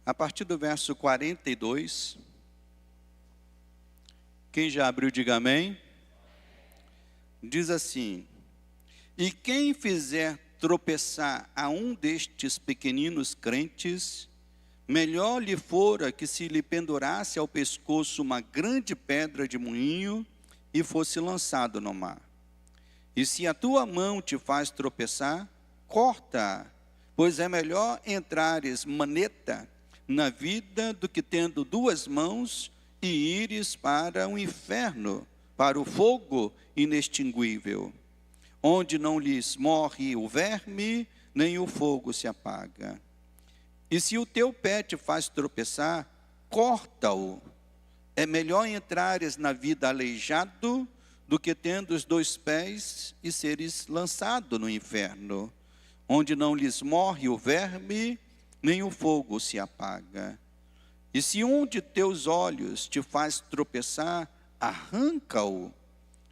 a partir do verso 42. Quem já abriu, diga amém. Diz assim: e quem fizer tropeçar a um destes pequeninos crentes, melhor lhe fora que se lhe pendurasse ao pescoço uma grande pedra de moinho e fosse lançado no mar. E se a tua mão te faz tropeçar, corta-a, pois é melhor entrares maneta na vida do que tendo duas mãos e ires para o inferno, para o fogo inextinguível, onde não lhes morre o verme, nem o fogo se apaga. E se o teu pé te faz tropeçar, corta-o. É melhor entrares na vida aleijado do que tendo os dois pés e seres lançado no inferno, onde não lhes morre o verme, nem o fogo se apaga. E se um de teus olhos te faz tropeçar, arranca-o.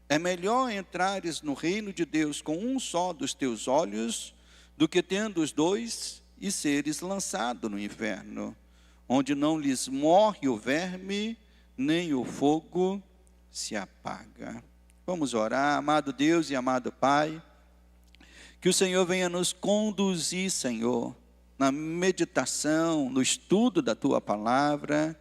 É melhor entrares no reino de Deus com um só dos teus olhos, do que tendo os dois e seres lançado no inferno, onde não lhes morre o verme, nem o fogo se apaga. Vamos orar. Amado Deus e amado Pai, que o Senhor venha nos conduzir, Senhor, na meditação, no estudo da Tua Palavra.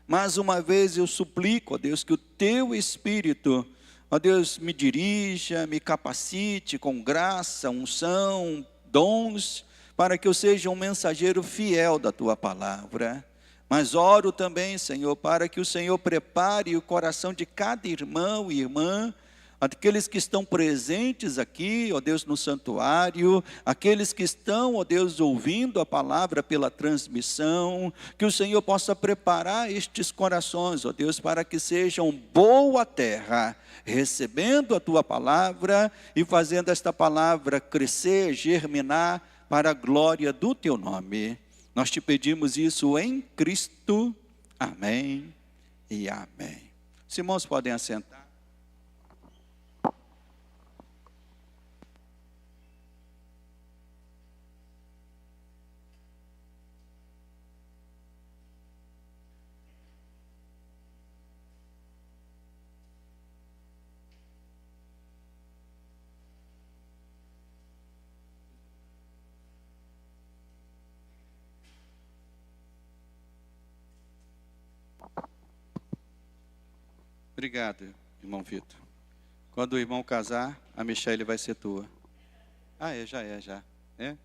Mais uma vez eu suplico, ó Deus, que o Teu Espírito, ó Deus, me dirija, me capacite com graça, unção, dons, para que eu seja um mensageiro fiel da Tua Palavra. Mas oro também, Senhor, para que o Senhor prepare o coração de cada irmão e irmã, aqueles que estão presentes aqui, ó Deus, no santuário, aqueles que estão, ó Deus, ouvindo a palavra pela transmissão, que o Senhor possa preparar estes corações, ó Deus, para que sejam boa terra, recebendo a Tua palavra e fazendo esta palavra crescer, germinar, para a glória do Teu nome. Nós te pedimos isso em Cristo. Amém e amém. Os irmãos podem assentar. Obrigado, irmão Vitor. Quando o irmão casar, a Michele vai ser tua. Já é.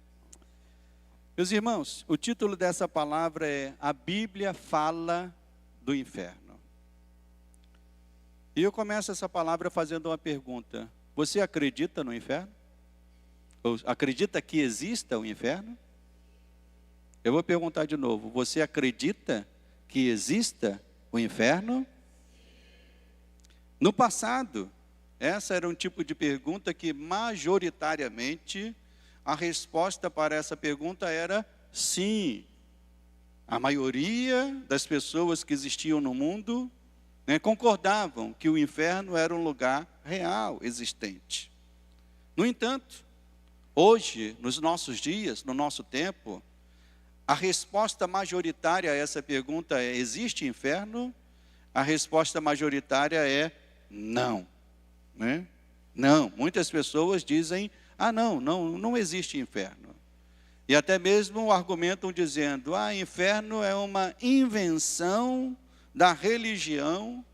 Meus irmãos, o título dessa palavra é A Bíblia Fala do Inferno. E eu começo essa palavra fazendo uma pergunta. Você acredita no inferno? Ou acredita que exista o inferno? Eu vou perguntar de novo. Você acredita que exista o inferno? No passado, essa era um tipo de pergunta que majoritariamente a resposta para essa pergunta era sim. A maioria das pessoas que existiam no mundo, concordavam que o inferno era um lugar real, existente. No entanto, hoje, nos nossos dias, no nosso tempo, a resposta majoritária a essa pergunta é: existe inferno? A resposta majoritária é não. Não, muitas pessoas dizem, não existe inferno. E até mesmo argumentam dizendo, inferno é uma invenção da religião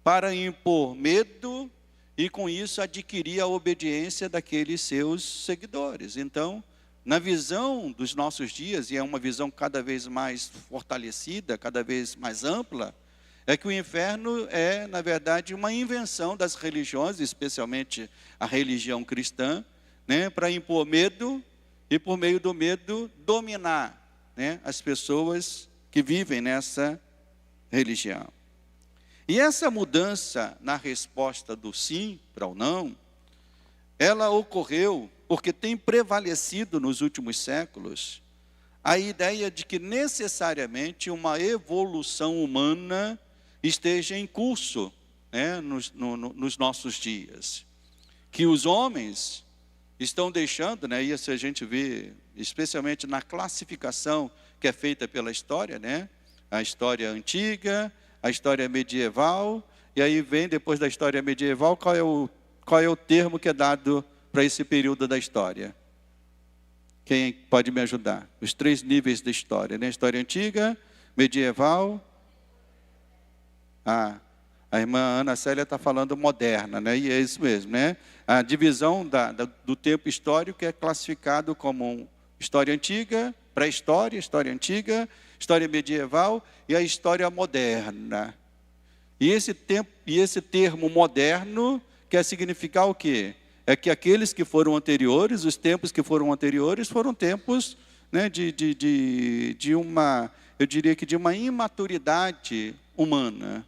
para impor medo e com isso adquirir a obediência daqueles seus seguidores. Então, na visão dos nossos dias, e é uma visão cada vez mais fortalecida, cada vez mais ampla, é que o inferno é, na verdade, uma invenção das religiões, especialmente a religião cristã, para impor medo e, por meio do medo, dominar as pessoas que vivem nessa religião. E essa mudança na resposta do sim para o não, ela ocorreu porque tem prevalecido nos últimos séculos a ideia de que necessariamente uma evolução humana esteja em curso nos nossos dias. Que os homens estão deixando, isso a gente vê especialmente na classificação que é feita pela história, né? A história antiga, a história medieval, e aí vem, depois da história medieval, qual é o termo que é dado para esse período da história? Quem pode me ajudar? Os 3 níveis da história, né? História antiga, medieval. A irmã Ana Célia está falando moderna, né? E é isso mesmo, né? A divisão do tempo histórico é classificado como história antiga, pré-história, história antiga, história medieval e a história moderna. E esse termo moderno quer significar o quê? É que aqueles que foram anteriores, os tempos que foram anteriores, foram tempos, né, eu diria que de uma imaturidade humana.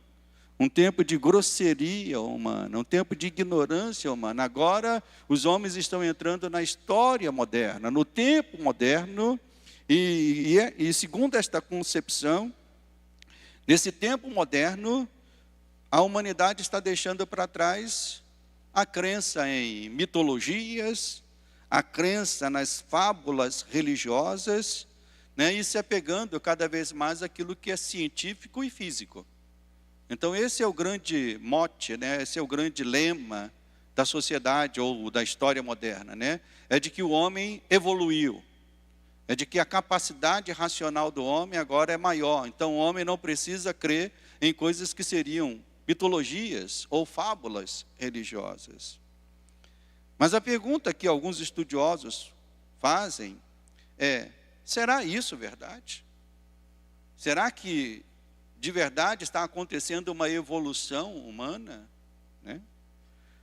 Um tempo de grosseria humana, um tempo de ignorância humana. Agora, os homens estão entrando na história moderna, no tempo moderno, e segundo esta concepção, nesse tempo moderno, a humanidade está deixando para trás a crença em mitologias, a crença nas fábulas religiosas, né, e se apegando cada vez mais àquilo que é científico e físico. Então esse é o grande mote, né? Esse é o grande lema da sociedade ou da história moderna, né? É de que o homem evoluiu, é de que a capacidade racional do homem agora é maior. Então o homem não precisa crer em coisas que seriam mitologias ou fábulas religiosas. Mas a pergunta que alguns estudiosos fazem é: será isso verdade? Será que de verdade está acontecendo uma evolução humana, né?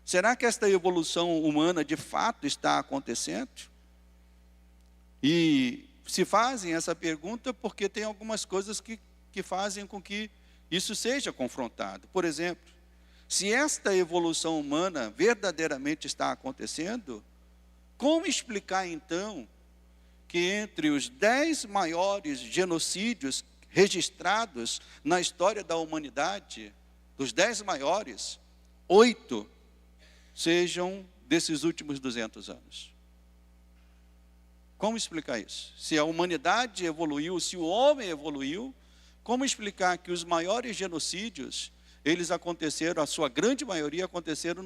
Será que esta evolução humana de fato está acontecendo? E se fazem essa pergunta porque tem algumas coisas que fazem com que isso seja confrontado. Por exemplo, se esta evolução humana verdadeiramente está acontecendo, como explicar então que entre os 10 maiores genocídios registrados na história da humanidade, dos 10 maiores, 8 sejam desses últimos 200 anos? Como explicar isso? Se a humanidade evoluiu, se o homem evoluiu, como explicar que os maiores genocídios, eles aconteceram, a sua grande maioria aconteceram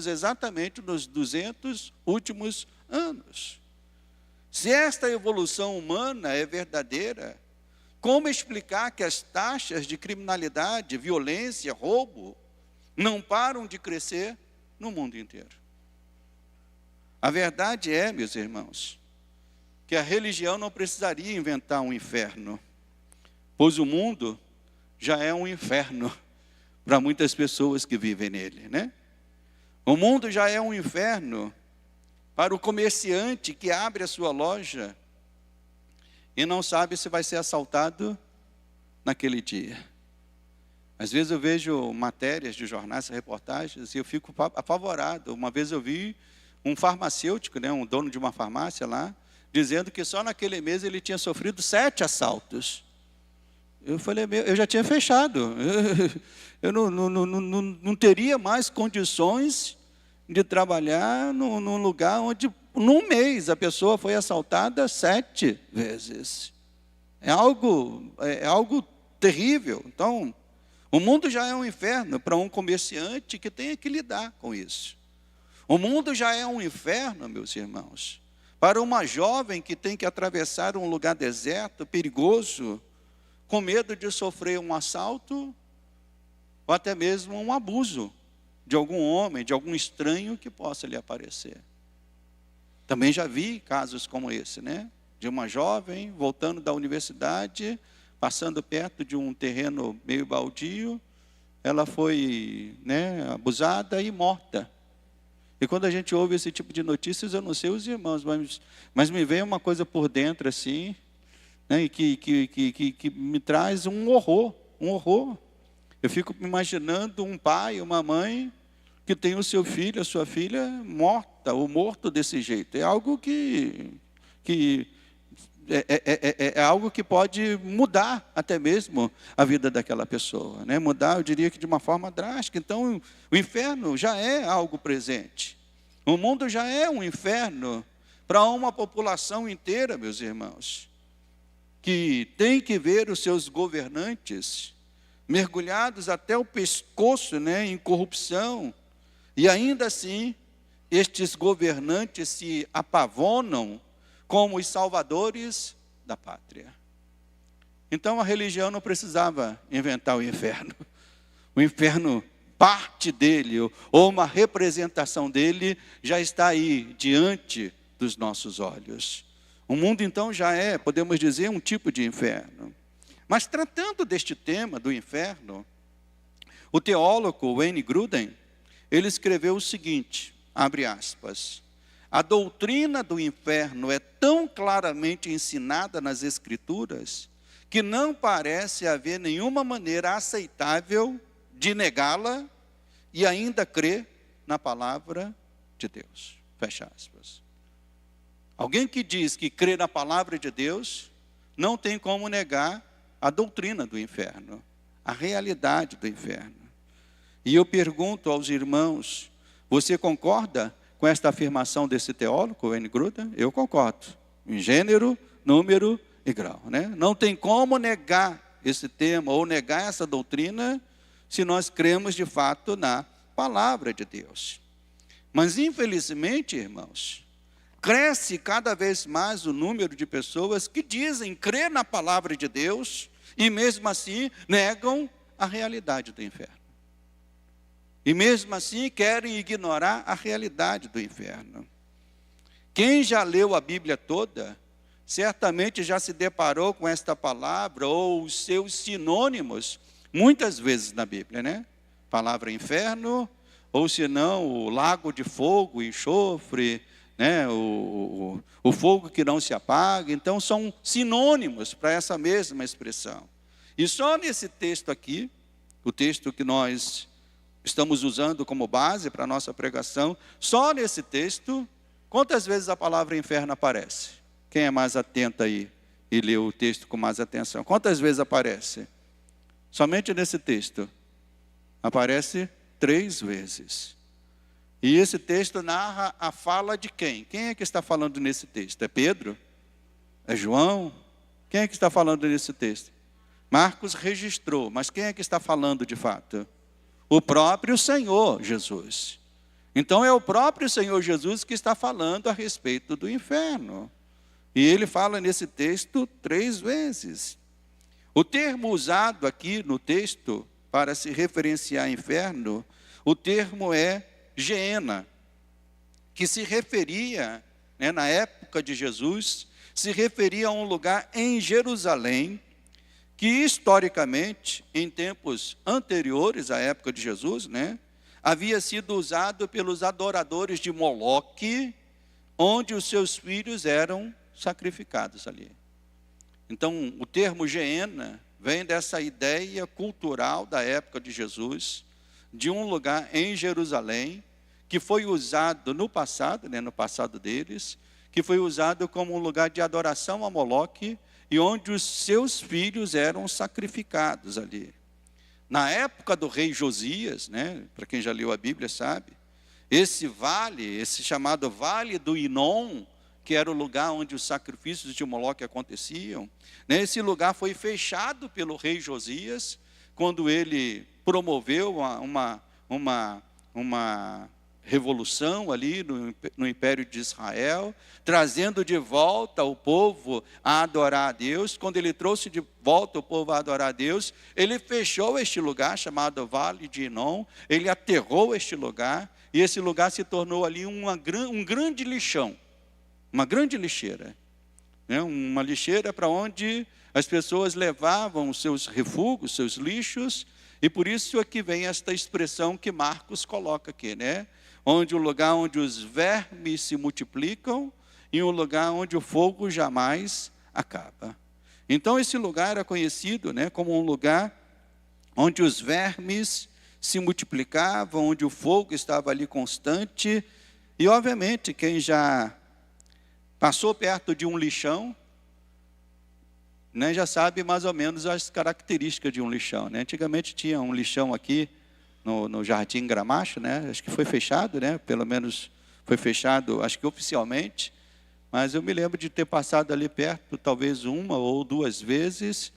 exatamente nos 200 últimos anos? Se esta evolução humana é verdadeira, como explicar que as taxas de criminalidade, violência, roubo, não param de crescer no mundo inteiro? A verdade é, meus irmãos, que a religião não precisaria inventar um inferno, pois o mundo já é um inferno para muitas pessoas que vivem nele, né? O mundo já é um inferno para o comerciante que abre a sua loja e não sabe se vai ser assaltado naquele dia. Às vezes eu vejo matérias de jornais, reportagens, e eu fico apavorado. Uma vez eu vi um farmacêutico, né, um dono de uma farmácia lá, dizendo que só naquele mês ele tinha sofrido 7 assaltos. Eu falei, eu já tinha fechado. Eu não teria mais condições de trabalhar num lugar onde, num mês, a pessoa foi assaltada 7 vezes. É algo terrível. Então, o mundo já é um inferno para um comerciante que tem que lidar com isso. O mundo já é um inferno, meus irmãos, para uma jovem que tem que atravessar um lugar deserto, perigoso, com medo de sofrer um assalto ou até mesmo um abuso de algum homem, de algum estranho que possa lhe aparecer. Também já vi casos como esse, né? De uma jovem voltando da universidade, passando perto de um terreno meio baldio, ela foi, né, abusada e morta. E quando a gente ouve esse tipo de notícias, eu não sei os irmãos, mas me vem uma coisa por dentro assim, né, que me traz um horror. Eu fico imaginando um pai, uma mãe, que tem o seu filho, a sua filha morta, ou morto desse jeito. É algo que é algo que pode mudar até mesmo a vida daquela pessoa, né? Mudar, eu diria que de uma forma drástica. Então, o inferno já é algo presente. O mundo já é um inferno para uma população inteira, meus irmãos. que tem que ver os seus governantes mergulhados até o pescoço, né, em corrupção, e ainda assim estes governantes se apavonam como os salvadores da pátria. Então a religião não precisava inventar o inferno. O inferno, parte dele, ou uma representação dele, já está aí diante dos nossos olhos. O mundo então já é, podemos dizer, um tipo de inferno. Mas tratando deste tema do inferno, o teólogo Wayne Grudem, ele escreveu o seguinte, abre aspas, a doutrina do inferno é tão claramente ensinada nas Escrituras que não parece haver nenhuma maneira aceitável de negá-la e ainda crer na palavra de Deus. Fecha aspas. Alguém que diz que crê na palavra de Deus, não tem como negar a doutrina do inferno, a realidade do inferno. E eu pergunto aos irmãos, você concorda com esta afirmação desse teólogo, Wayne Grudem? Eu concordo, em gênero, número e grau, né? Não tem como negar esse tema ou negar essa doutrina se nós cremos de fato na palavra de Deus. Mas infelizmente, irmãos, cresce cada vez mais o número de pessoas que dizem crer na palavra de Deus e mesmo assim negam a realidade do inferno. E mesmo assim querem ignorar a realidade do inferno. Quem já leu a Bíblia toda, certamente já se deparou com esta palavra ou os seus sinônimos, muitas vezes na Bíblia, né? Palavra inferno, ou se não, o lago de fogo, enxofre, né? O fogo que não se apaga. Então são sinônimos para essa mesma expressão. E só nesse texto aqui, o texto que nós estamos usando como base para a nossa pregação, só nesse texto, quantas vezes a palavra inferno aparece? Quem é mais atento aí e lê o texto com mais atenção? Quantas vezes aparece? Somente nesse texto. Aparece 3 vezes. E esse texto narra a fala de quem? Quem é que está falando nesse texto? É Pedro? É João? Quem é que está falando nesse texto? Marcos registrou, mas quem é que está falando de fato? O próprio Senhor Jesus. Então é o próprio Senhor Jesus que está falando a respeito do inferno. E ele fala nesse texto 3 vezes. O termo usado aqui no texto para se referenciar ao inferno, o termo é Geena, que se referia, né, na época de Jesus, se referia a um lugar em Jerusalém, que historicamente, em tempos anteriores à época de Jesus, né, havia sido usado pelos adoradores de Moloque, onde os seus filhos eram sacrificados ali. Então, o termo Geena vem dessa ideia cultural da época de Jesus, de um lugar em Jerusalém, que foi usado no passado, né, no passado deles, que foi usado como um lugar de adoração a Moloque, e onde os seus filhos eram sacrificados ali. Na época do rei Josias, né, para quem já leu a Bíblia sabe, esse vale, esse chamado Vale do Inom, que era o lugar onde os sacrifícios de Moloque aconteciam, né, esse lugar foi fechado pelo rei Josias, quando ele promoveu uma revolução ali no Império de Israel, trazendo de volta o povo a adorar a Deus. Quando ele trouxe de volta o povo a adorar a Deus, ele fechou este lugar chamado Vale de Inom, ele aterrou este lugar, e esse lugar se tornou ali um grande lixão, uma grande lixeira, né? Uma lixeira para onde as pessoas levavam os seus refugos, seus lixos, e por isso aqui vem esta expressão que Marcos coloca aqui, né? Onde o lugar onde os vermes se multiplicam e um lugar onde o fogo jamais acaba. Então esse lugar era conhecido, né, como um lugar onde os vermes se multiplicavam, onde o fogo estava ali constante. E obviamente quem já passou perto de um lixão, né, já sabe mais ou menos as características de um lixão, né? Antigamente tinha um lixão aqui no Jardim Gramacho, né? Acho que foi fechado, né? Pelo menos foi fechado, acho que oficialmente, mas eu me lembro de ter passado ali perto, talvez uma ou duas vezes,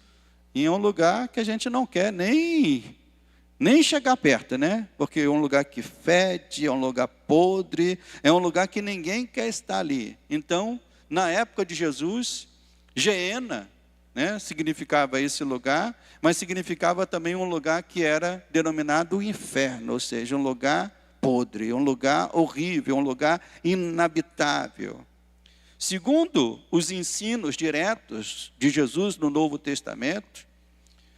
em um lugar que a gente não quer nem chegar perto, né? Porque é um lugar que fede, é um lugar podre, é um lugar que ninguém quer estar ali. Então, na época de Jesus, Geena, né, significava esse lugar, mas significava também um lugar que era denominado inferno, ou seja, um lugar podre, um lugar horrível, um lugar inabitável. Segundo os ensinos diretos de Jesus no Novo Testamento,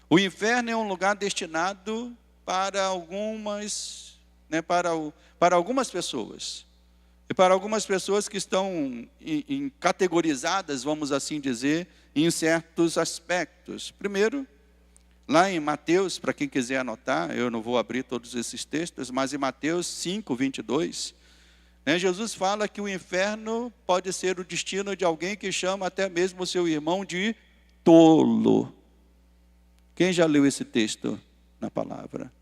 o inferno é um lugar destinado para algumas, né, para algumas pessoas. E para algumas pessoas que estão categorizadas, vamos assim dizer, em certos aspectos. Primeiro, lá em Mateus, para quem quiser anotar, eu não vou abrir todos esses textos, mas em Mateus 5, 22, né, Jesus fala que o inferno pode ser o destino de alguém que chama até mesmo o seu irmão de tolo. Quem já leu esse texto na palavra?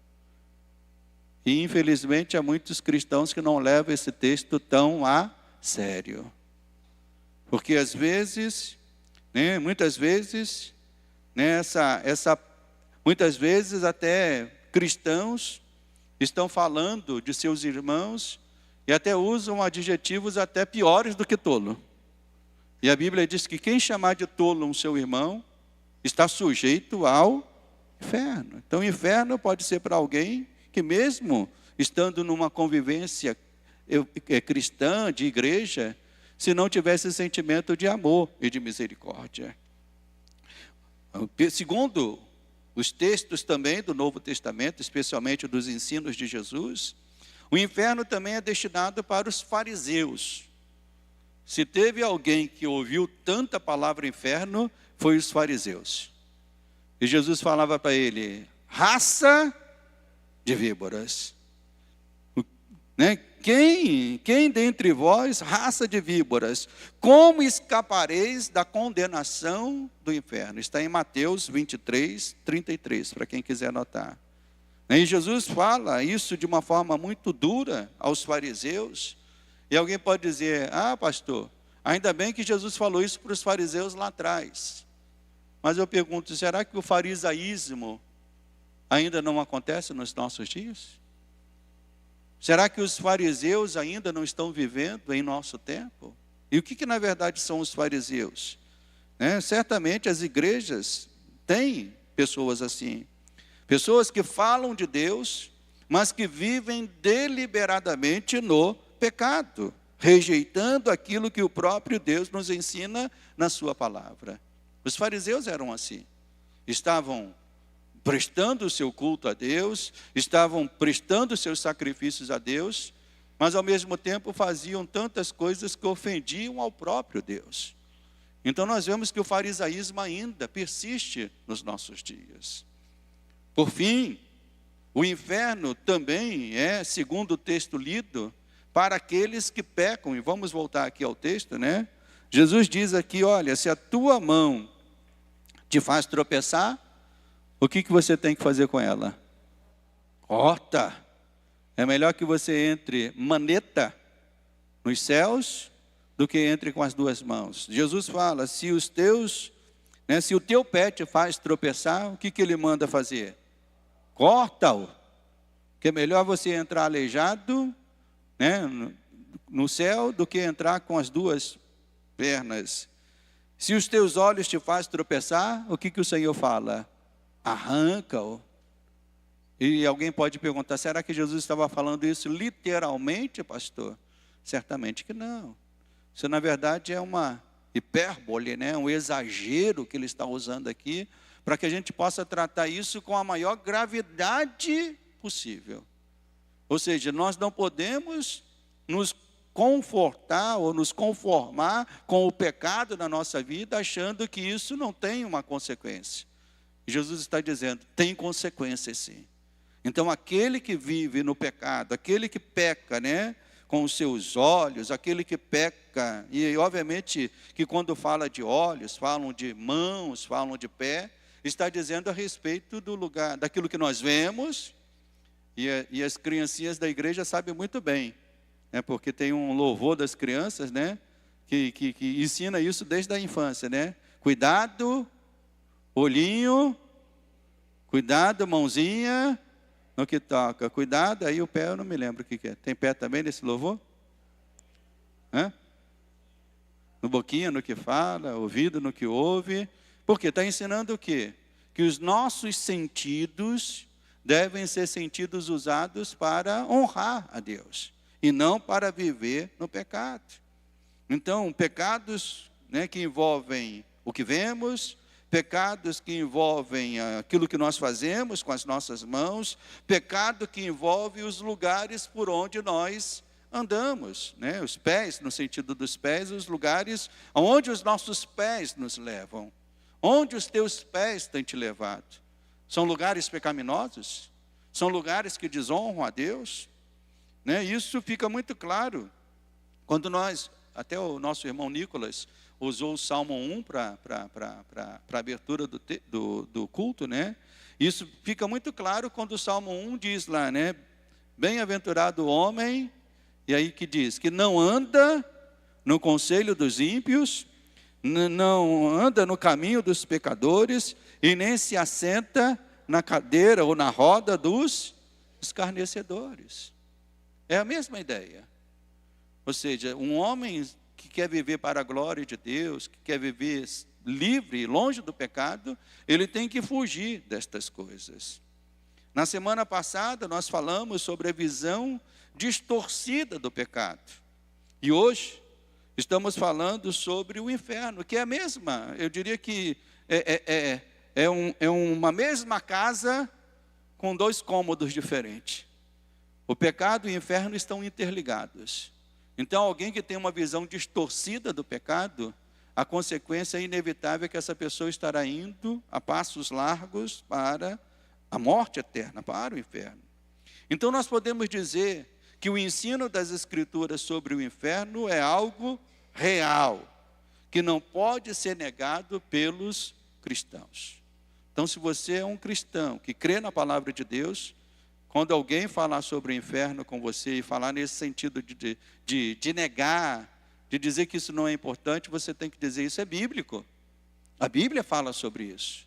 E infelizmente há muitos cristãos que não levam esse texto tão a sério. Porque às vezes, né, muitas vezes, né, muitas vezes até cristãos estão falando de seus irmãos e até usam adjetivos até piores do que tolo. E a Bíblia diz que quem chamar de tolo um seu irmão está sujeito ao inferno. Então o inferno pode ser para alguém que mesmo estando numa convivência cristã, de igreja, se não tivesse sentimento de amor e de misericórdia. Segundo os textos também do Novo Testamento, especialmente dos ensinos de Jesus, o inferno também é destinado para os fariseus. Se teve alguém que ouviu tanta palavra inferno, foi os fariseus. E Jesus falava para ele, raça de víboras. Né? Quem dentre vós, raça de víboras, como escapareis da condenação do inferno? Está em Mateus 23, 33, para quem quiser anotar. E Jesus fala isso de uma forma muito dura aos fariseus. E alguém pode dizer, pastor, ainda bem que Jesus falou isso para os fariseus lá atrás. Mas eu pergunto, será que o farisaísmo ainda não acontece nos nossos dias? Será que os fariseus ainda não estão vivendo em nosso tempo? E o que na verdade são os fariseus? Certamente as igrejas têm pessoas assim. Pessoas que falam de Deus, mas que vivem deliberadamente no pecado, rejeitando aquilo que o próprio Deus nos ensina na sua palavra. Os fariseus eram assim. Estavam prestando o seu culto a Deus, estavam prestando os seus sacrifícios a Deus, mas ao mesmo tempo faziam tantas coisas que ofendiam ao próprio Deus. Então nós vemos que o farisaísmo ainda persiste nos nossos dias. Por fim, o inferno também é, segundo o texto lido, para aqueles que pecam. E vamos voltar aqui ao texto, né? Jesus diz aqui, olha, se a tua mão te faz tropeçar, o que você tem que fazer com ela? Corta. É melhor que você entre maneta nos céus do que entre com as duas mãos. Jesus fala, se o teu pé te faz tropeçar, o que ele manda fazer? Corta-o. Que é melhor você entrar aleijado, né, no céu do que entrar com as duas pernas. Se os teus olhos te faz tropeçar, o que o Senhor fala? Arranca-o. E alguém pode perguntar, será que Jesus estava falando isso literalmente, pastor? Certamente que não. Isso na verdade é uma hipérbole, né? Um exagero que ele está usando aqui, para que a gente possa tratar isso com a maior gravidade possível. Ou seja, nós não podemos nos confortar ou nos conformar com o pecado na nossa vida, achando que isso não tem uma consequência. Jesus está dizendo, tem consequência sim. Então aquele que vive no pecado, aquele que peca, né, com os seus olhos, aquele que peca, e obviamente que quando fala de olhos, falam de mãos, falam de pé, está dizendo a respeito do lugar, daquilo que nós vemos, e as criancinhas da igreja sabem muito bem, né, porque tem um louvor das crianças, né, que ensina isso desde a infância, né? Cuidado, olhinho, cuidado, mãozinha, no que toca. Cuidado, aí o pé eu não me lembro o que é. Tem pé também nesse louvor? Hã? No boquinha, no que fala, ouvido, no que ouve. Porque está ensinando o quê? Que os nossos sentidos devem ser sentidos usados para honrar a Deus e não para viver no pecado. Então, pecados, né, que envolvem o que vemos, pecados que envolvem aquilo que nós fazemos com as nossas mãos, pecado que envolve os lugares por onde nós andamos, né? Os pés, no sentido dos pés, os lugares onde os nossos pés nos levam. Onde os teus pés têm te levado? São lugares pecaminosos? São lugares que desonram a Deus? Né? Isso fica muito claro quando nós, até o nosso irmão Nicolas usou o Salmo 1 para a abertura do culto, né? Isso fica muito claro quando o Salmo 1 diz lá, né? Bem-aventurado o homem, e aí que diz, que não anda no conselho dos ímpios, não anda no caminho dos pecadores, e nem se assenta na cadeira ou na roda dos escarnecedores. É a mesma ideia. Ou seja, um homem que quer viver para a glória de Deus, que quer viver livre, longe do pecado, ele tem que fugir destas coisas. Na semana passada nós falamos sobre a visão distorcida do pecado. E hoje estamos falando sobre o inferno, que é a mesma, eu diria que é uma mesma casa com dois cômodos diferentes. O pecado e o inferno estão interligados. Então, alguém que tem uma visão distorcida do pecado, a consequência inevitável é que essa pessoa estará indo a passos largos para a morte eterna, para o inferno. Então, nós podemos dizer que o ensino das Escrituras sobre o inferno é algo real, que não pode ser negado pelos cristãos. Então, se você é um cristão que crê na palavra de Deus, quando alguém falar sobre o inferno com você e falar nesse sentido de negar, de dizer que isso não é importante, você tem que dizer isso é bíblico. A Bíblia fala sobre isso.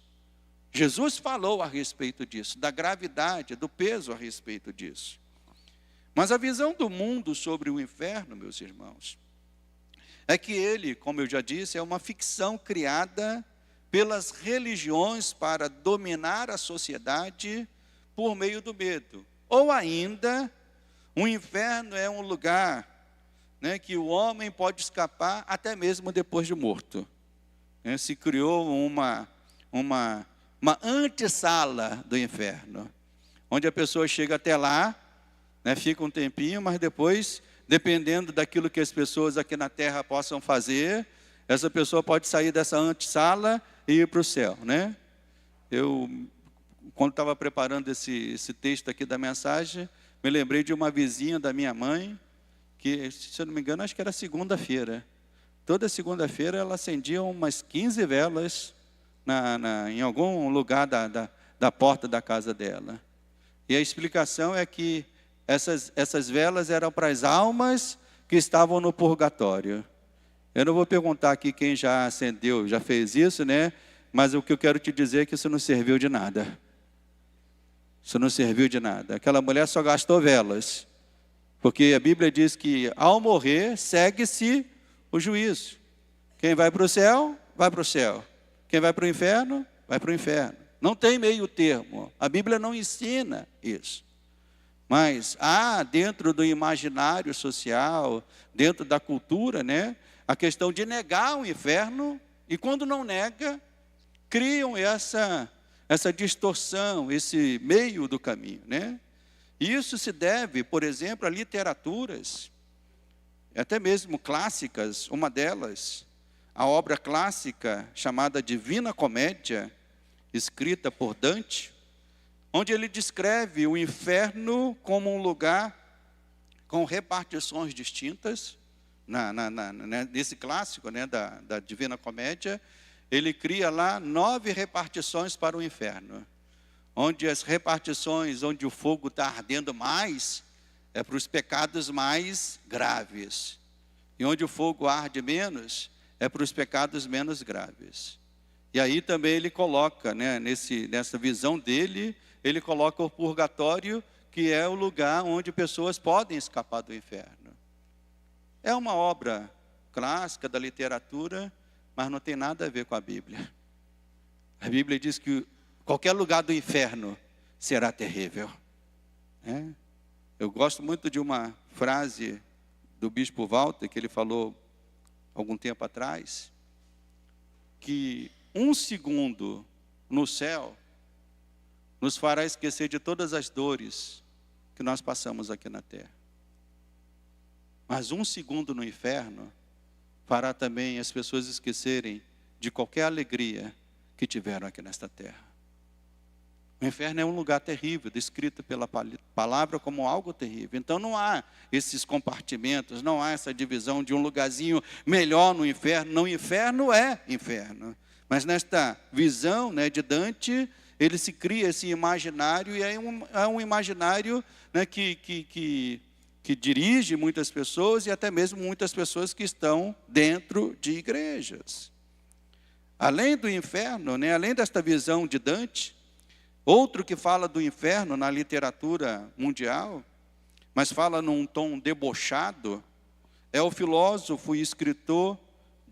Jesus falou a respeito disso, da gravidade, do peso a respeito disso. Mas a visão do mundo sobre o inferno, meus irmãos, é que ele, como eu já disse, é uma ficção criada pelas religiões para dominar a sociedade por meio do medo. Ou ainda, o inferno é um lugar, né, que o homem pode escapar até mesmo depois de morto. Se criou uma antessala do inferno, onde a pessoa chega até lá, né, fica um tempinho, mas depois, dependendo daquilo que as pessoas aqui na terra possam fazer, essa pessoa pode sair dessa antessala e ir para o céu, né? Eu, quando estava preparando esse texto aqui da mensagem, me lembrei de uma vizinha da minha mãe, que, se eu não me engano, acho que era segunda-feira. Toda segunda-feira ela acendia umas 15 velas em algum lugar da porta da casa dela. E a explicação é que essas velas eram para as almas que estavam no purgatório. Eu não vou perguntar aqui quem já acendeu, já fez isso, né? Mas o que eu quero te dizer é que isso não serviu de nada. Isso não serviu de nada. Aquela mulher só gastou velas. Porque a Bíblia diz que ao morrer, segue-se o juízo. Quem vai para o céu, vai para o céu. Quem vai para o inferno, vai para o inferno. Não tem meio termo. A Bíblia não ensina isso. Mas há dentro do imaginário social, dentro da cultura, né, a questão de negar o inferno, e quando não nega, criam essa distorção, esse meio do caminho, né? Isso se deve, por exemplo, a literaturas, até mesmo clássicas, uma delas, a obra clássica chamada Divina Comédia, escrita por Dante, onde ele descreve o inferno como um lugar com repartições distintas. Nesse clássico, né, da Divina Comédia, ele cria lá 9 repartições para o inferno, onde as repartições, onde o fogo está ardendo mais, é para os pecados mais graves. E onde o fogo arde menos, é para os pecados menos graves. E aí também ele coloca, né, nessa visão dele, ele coloca o purgatório, que é o lugar onde pessoas podem escapar do inferno. É uma obra clássica da literatura, mas não tem nada a ver com a Bíblia. A Bíblia diz que qualquer lugar do inferno será terrível. Eu gosto muito de uma frase do bispo Walter, que ele falou algum tempo atrás, que 1 segundo no céu nos fará esquecer de todas as dores que nós passamos aqui na terra. Mas 1 segundo no inferno fará também as pessoas esquecerem de qualquer alegria que tiveram aqui nesta terra. O inferno é um lugar terrível, descrito pela palavra como algo terrível. Então não há esses compartimentos, não há essa divisão de um lugarzinho melhor no inferno. Não, o inferno é inferno. Mas nesta visão, né, de Dante, ele se cria esse imaginário, e é um imaginário, né, que dirige muitas pessoas, e até mesmo muitas pessoas que estão dentro de igrejas. Além do inferno, né, além desta visão de Dante, outro que fala do inferno na literatura mundial, mas fala num tom debochado, é o filósofo e escritor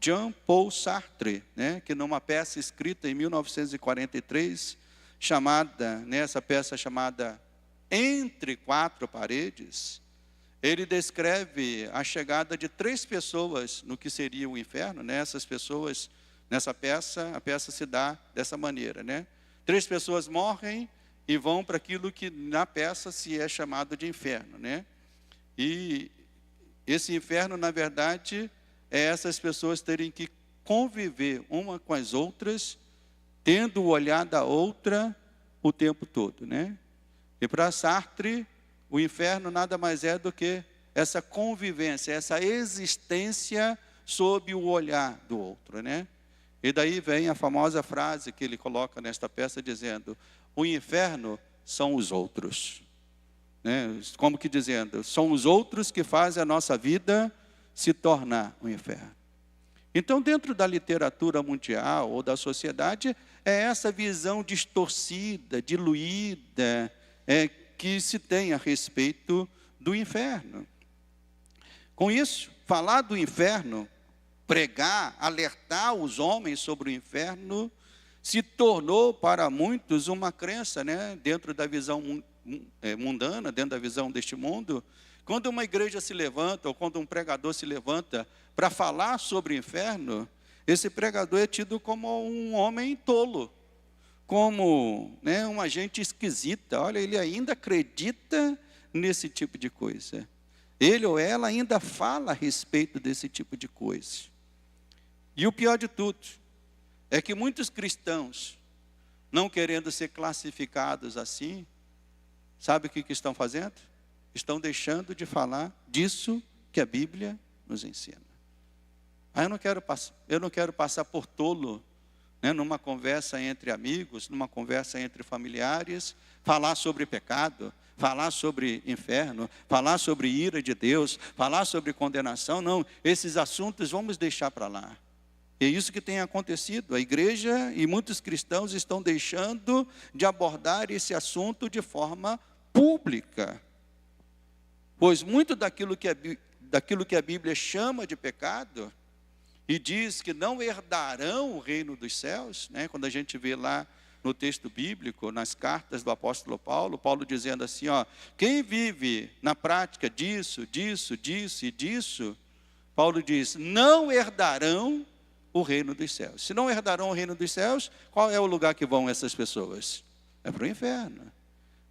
Jean-Paul Sartre, né, que numa peça escrita em 1943, essa peça chamada Entre Quatro Paredes, ele descreve a chegada de 3 pessoas no que seria o inferno, né? Essas pessoas, nessa peça, a peça se dá dessa maneira, né? 3 pessoas morrem e vão para aquilo que na peça se é chamado de inferno, né? E esse inferno, na verdade, é essas pessoas terem que conviver uma com as outras, tendo o olhar da outra o tempo todo, né? E para Sartre, o inferno nada mais é do que essa convivência, essa existência sob o olhar do outro, né? E daí vem a famosa frase que ele coloca nesta peça, dizendo: o inferno são os outros. Né? Como que dizendo, são os outros que fazem a nossa vida se tornar um inferno. Então, dentro da literatura mundial ou da sociedade, é essa visão distorcida, diluída, que se tem a respeito do inferno. Com isso, falar do inferno, pregar, alertar os homens sobre o inferno, se tornou para muitos uma crença, né, dentro da visão mundana, dentro da visão deste mundo. Quando uma igreja se levanta, ou quando um pregador se levanta para falar sobre o inferno, esse pregador é tido como um homem tolo, como, né, uma gente esquisita. Olha, ele ainda acredita nesse tipo de coisa. Ele ou ela ainda fala a respeito desse tipo de coisa. E o pior de tudo é que muitos cristãos, não querendo ser classificados assim, sabe o que estão fazendo? Estão deixando de falar disso que a Bíblia nos ensina. Eu não quero passar por tolo, né, numa conversa entre amigos, numa conversa entre familiares, falar sobre pecado, falar sobre inferno, falar sobre ira de Deus, falar sobre condenação. Não, esses assuntos vamos deixar para lá. É isso que tem acontecido. A igreja e muitos cristãos estão deixando de abordar esse assunto de forma pública. Pois muito daquilo que a Bíblia chama de pecado, e diz que não herdarão o reino dos céus, né? Quando a gente vê lá no texto bíblico, nas cartas do apóstolo Paulo, Paulo dizendo assim, ó, quem vive na prática disso, disso, disso e disso, Paulo diz, não herdarão o reino dos céus. Se não herdarão o reino dos céus, qual é o lugar que vão essas pessoas? É para o inferno.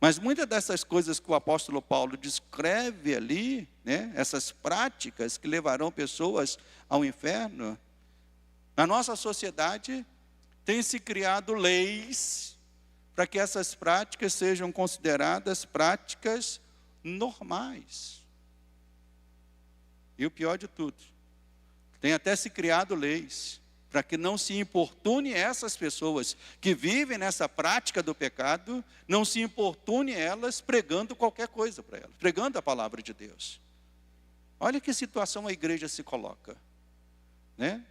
Mas muitas dessas coisas que o apóstolo Paulo descreve ali, né, essas práticas que levarão pessoas ao inferno, na nossa sociedade tem se criado leis para que essas práticas sejam consideradas práticas normais. E o pior de tudo, tem até se criado leis para que não se importune essas pessoas que vivem nessa prática do pecado, não se importune elas pregando qualquer coisa para elas, pregando a palavra de Deus. Olha que situação a igreja se coloca, né?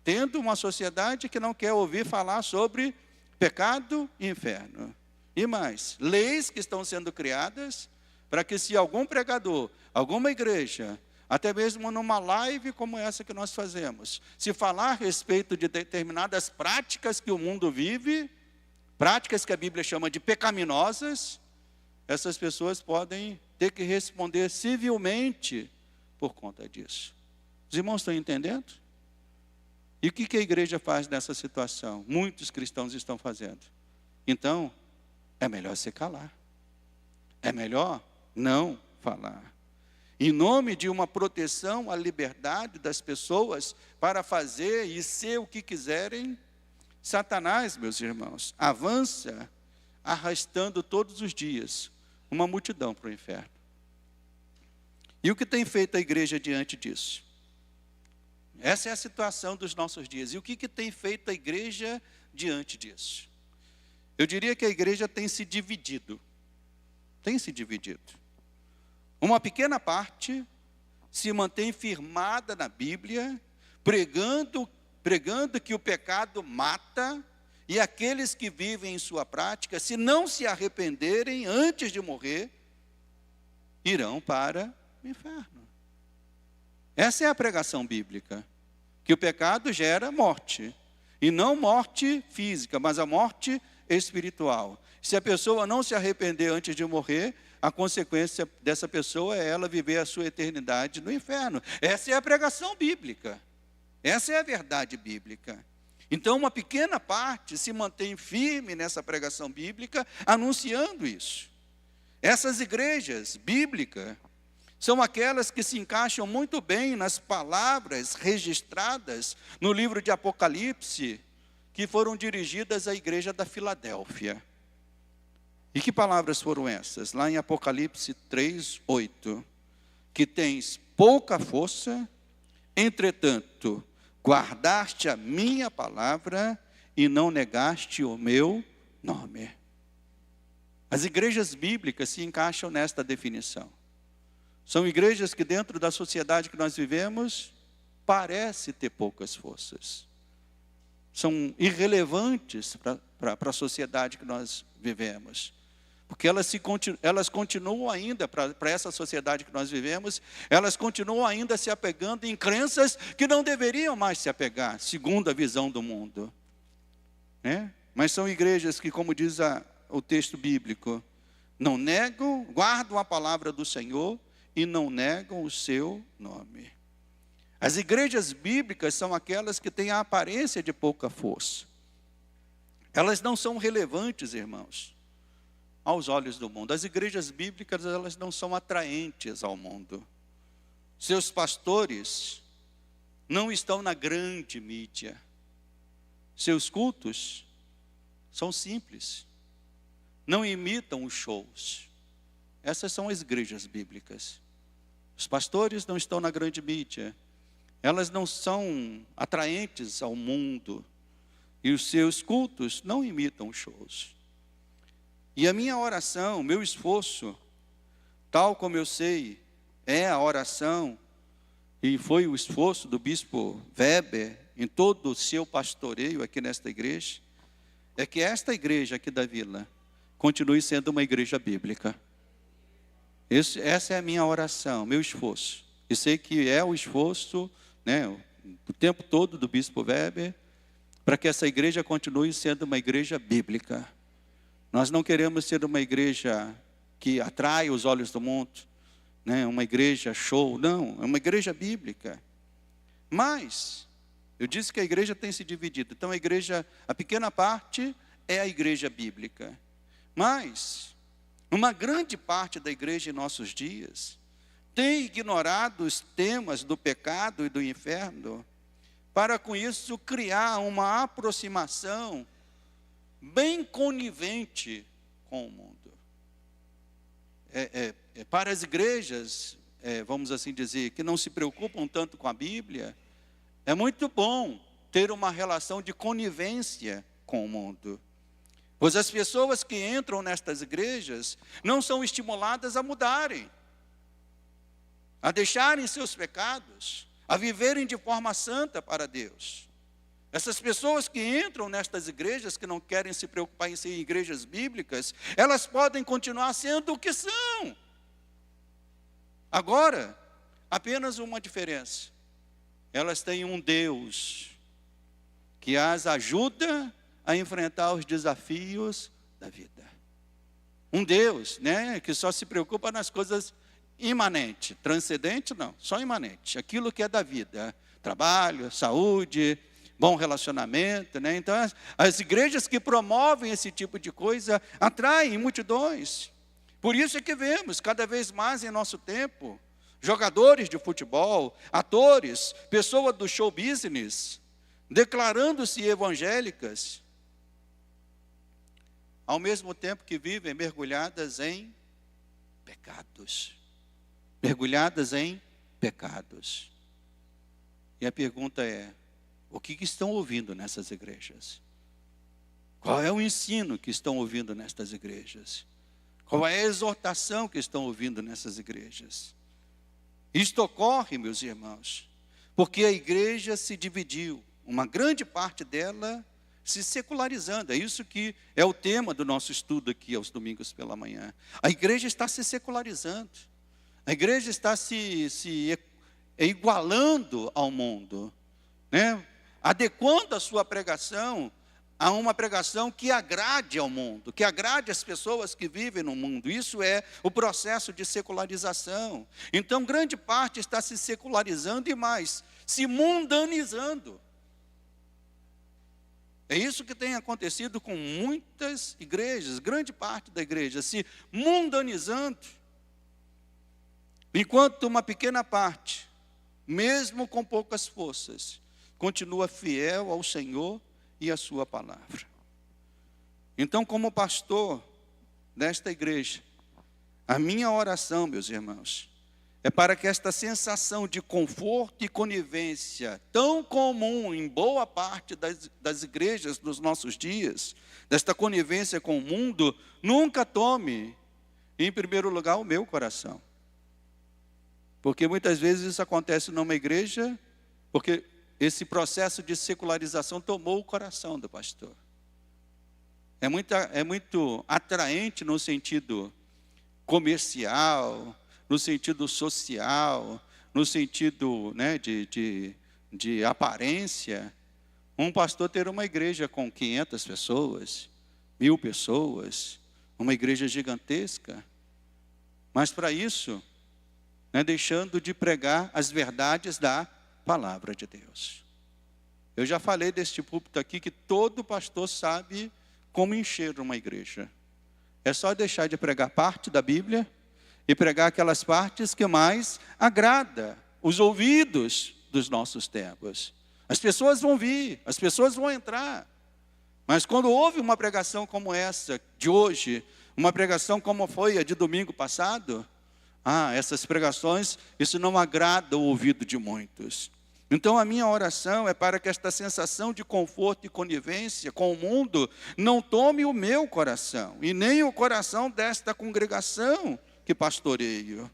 Tendo uma sociedade que não quer ouvir falar sobre pecado e inferno. E mais, leis que estão sendo criadas para que se algum pregador, alguma igreja, até mesmo numa live como essa que nós fazemos, se falar a respeito de determinadas práticas que o mundo vive, práticas que a Bíblia chama de pecaminosas, essas pessoas podem ter que responder civilmente por conta disso. Os irmãos estão entendendo? E o que a igreja faz nessa situação? Muitos cristãos estão fazendo. Então, é melhor se calar. É melhor não falar. Em nome de uma proteção à liberdade das pessoas para fazer e ser o que quiserem, Satanás, meus irmãos, avança arrastando todos os dias uma multidão para o inferno. E o que tem feito a igreja diante disso? Essa é a situação dos nossos dias. E o que tem feito a igreja diante disso? Eu diria que a igreja tem se dividido. Tem se dividido. Uma pequena parte se mantém firmada na Bíblia, pregando que o pecado mata, e aqueles que vivem em sua prática, se não se arrependerem antes de morrer, irão para o inferno. Essa é a pregação bíblica, que o pecado gera morte, e não morte física, mas a morte espiritual. Se a pessoa não se arrepender antes de morrer, a consequência dessa pessoa é ela viver a sua eternidade no inferno. Essa é a pregação bíblica, essa é a verdade bíblica. Então, uma pequena parte se mantém firme nessa pregação bíblica, anunciando isso. Essas igrejas bíblicas são aquelas que se encaixam muito bem nas palavras registradas no livro de Apocalipse, que foram dirigidas à igreja da Filadélfia. E que palavras foram essas? Lá em Apocalipse 3:8, que tens pouca força, entretanto, guardaste a minha palavra e não negaste o meu nome. As igrejas bíblicas se encaixam nesta definição. São igrejas que dentro da sociedade que nós vivemos, parece ter poucas forças. São irrelevantes para a sociedade que nós vivemos. Porque elas continuam ainda, para essa sociedade que nós vivemos, elas continuam ainda se apegando em crenças que não deveriam mais se apegar, segundo a visão do mundo. Né? Mas são igrejas que, como diz o texto bíblico, não negam, guardam a palavra do Senhor e não negam o seu nome. As igrejas bíblicas são aquelas que têm a aparência de pouca força. Elas não são relevantes, irmãos, aos olhos do mundo. As igrejas bíblicas, elas não são atraentes ao mundo. Seus pastores não estão na grande mídia. Seus cultos são simples. Não imitam os shows. Essas são as igrejas bíblicas. Os pastores não estão na grande mídia. Elas não são atraentes ao mundo. E os seus cultos não imitam shows. E a minha oração, o meu esforço, tal como eu sei, é a oração, e foi o esforço do bispo Weber, em todo o seu pastoreio aqui nesta igreja, é que esta igreja aqui da vila continue sendo uma igreja bíblica. Essa é a minha oração, meu esforço. E sei que é o esforço, né, o tempo todo do bispo Weber, para que essa igreja continue sendo uma igreja bíblica. Nós não queremos ser uma igreja que atrai os olhos do mundo, né, uma igreja show, não, é uma igreja bíblica. Mas, eu disse que a igreja tem se dividido, então a pequena parte é a igreja bíblica. Mas, uma grande parte da igreja em nossos dias tem ignorado os temas do pecado e do inferno, para com isso criar uma aproximação bem conivente com o mundo. Para as igrejas, vamos assim dizer, que não se preocupam tanto com a Bíblia, é muito bom ter uma relação de conivência com o mundo. Pois as pessoas que entram nestas igrejas não são estimuladas a mudarem. a deixarem seus pecados, a viverem de forma santa para Deus. Essas pessoas que entram nestas igrejas, que não querem se preocupar em ser igrejas bíblicas, elas podem continuar sendo o que são. Agora, apenas uma diferença. Elas têm um Deus que as ajuda a enfrentar os desafios da vida. Um Deus, né, que só se preocupa nas coisas imanentes. Transcendente, não, só imanente. Aquilo que é da vida. Trabalho, saúde, bom relacionamento, né? Então, as igrejas que promovem esse tipo de coisa atraem multidões. Por isso é que vemos cada vez mais em nosso tempo jogadores de futebol, atores, pessoas do show business, declarando-se evangélicas, ao mesmo tempo que vivem mergulhadas em pecados. Mergulhadas em pecados. E a pergunta é: o que estão ouvindo nessas igrejas? Qual é o ensino que estão ouvindo nestas igrejas? Qual é a exortação que estão ouvindo nessas igrejas? Isto ocorre, meus irmãos, porque a igreja se dividiu, uma grande parte dela se secularizando. É isso que é o tema do nosso estudo aqui aos domingos pela manhã. A igreja está se secularizando, a igreja está se igualando ao mundo, né? Adequando a sua pregação a uma pregação que agrade ao mundo, que agrade as pessoas que vivem no mundo. Isso é o processo de secularização. Então, grande parte está se secularizando e mais, se mundanizando. É isso que tem acontecido com muitas igrejas, grande parte da igreja, se mundanizando. Enquanto uma pequena parte, mesmo com poucas forças, continua fiel ao Senhor e à sua palavra. Então, como pastor desta igreja, a minha oração, meus irmãos, é para que esta sensação de conforto e conivência, tão comum em boa parte das igrejas dos nossos dias, desta conivência com o mundo, nunca tome, em primeiro lugar, o meu coração. Porque muitas vezes isso acontece numa igreja, porque esse processo de secularização tomou o coração do pastor. É muito atraente no sentido comercial, no sentido social, no sentido, né, de aparência. Um pastor ter uma igreja com 500 pessoas, 1000 pessoas, uma igreja gigantesca. Mas para isso, né, deixando de pregar as verdades da palavra de Deus. Eu já falei deste púlpito aqui que todo pastor sabe como encher uma igreja. É só deixar de pregar parte da Bíblia e pregar aquelas partes que mais agrada os ouvidos dos nossos tempos. As pessoas vão vir, as pessoas vão entrar. Mas quando houve uma pregação como essa de hoje, uma pregação como foi a de domingo passado, essas pregações, isso não agrada o ouvido de muitos. Então a minha oração é para que esta sensação de conforto e conivência com o mundo não tome o meu coração, e nem o coração desta congregação que pastoreio.